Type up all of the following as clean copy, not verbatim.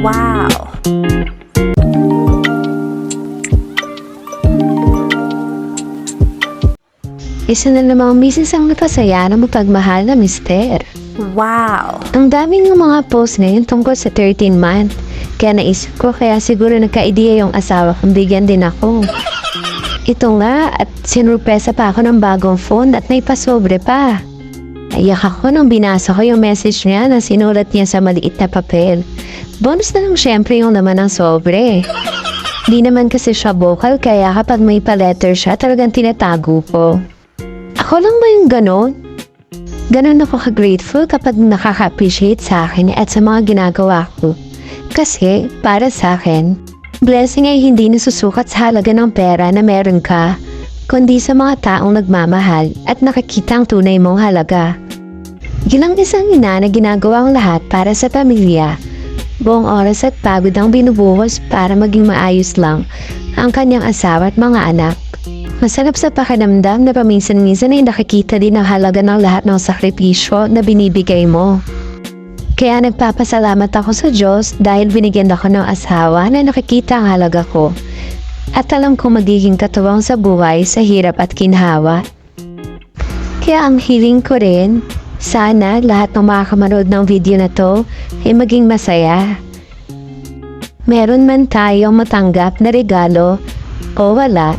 Wow! Isa na namang misis ang napasaya ng mapagmahal na mister. Wow! Ang daming ng mga post ngayon tungkol sa 13 month. Kaya naisip ko, kaya siguro nagka-ideya yung asawa kong bigyan din ako. Ito nga, at sinurpresa pa ako ng bagong phone at naipasobre pa. Naiyak ako nung binasa ko yung message niya na sinulat niya sa maliit na papel. Bonus na lang syempre yung laman ng sobre. Di naman kasi siya vocal, kaya kapag may pa-letter siya, talagang tinatago ko. Ako lang ba yung ganon? Ganon ako ka-grateful kapag nakaka-appreciate sa akin at sa mga ginagawa ko. Kasi, para sa akin, blessing ay hindi nasusukat sa halaga ng pera na meron ka, kundi sa mga taong nagmamahal at nakikita ang tunay mong halaga. Gilang isang ina na ginagawa ang lahat para sa pamilya, buong oras at pagod ang binubuhos para maging maayos lang ang kanyang asawa at mga anak. Masarap sa pakiramdam na paminsan-minsan ay nakikita din ang halaga ng lahat ng sakripisyo na binibigay mo. Kaya nagpapasalamat ako sa Diyos dahil binigyan ako ng asawa na nakikita ang halaga ko. At alam kong magiging katuwang sa buhay sa hirap at kinhawa. Kaya ang hiling ko rin, sana lahat ng makakamanood ng video na to ay maging masaya. Meron man tayong matanggap na regalo o wala,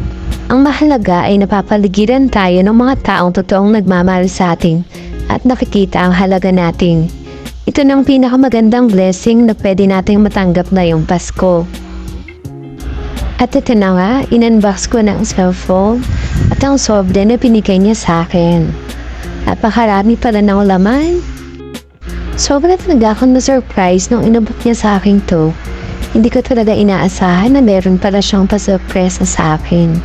ang mahalaga ay napapaligiran tayo ng mga taong totoong nagmamahal sa atin at nakikita ang halaga natin. Ito na ang pinakamagandang blessing na pwede nating matanggap ngayong Pasko. At ito na nga, in-unbox ko ng cellphone at ang sobre na pinigay niya sa akin. Napakarami pala ng laman. Sobrang talaga akong na-surprise nung inabot niya sa akin to. Hindi ko talaga inaasahan na meron pala siyang pa-surprise sa akin.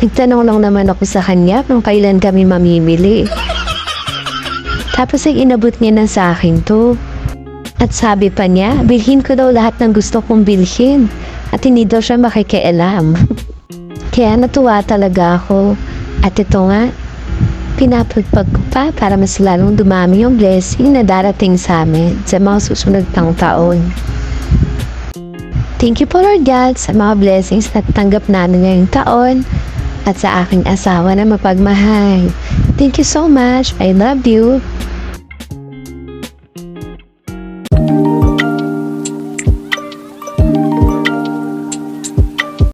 Nagtanong lang naman ako sa kanya kung kailan kami mamimili. Tapos ay inabot niya na sa akin to. At sabi pa niya, bilhin ko daw lahat ng gusto kong bilhin. At hindi daw siya makikialam. Kaya natuwa talaga ako. At ito nga, pinapagpag ko pa para mas lalong dumami yung blessing na darating sa amin sa mga susunod pang taon. Thank you po Lord God sa mga blessings na tanggap namin ngayong taon at sa aking asawa na mapagmahal. Thank you so much. I love you.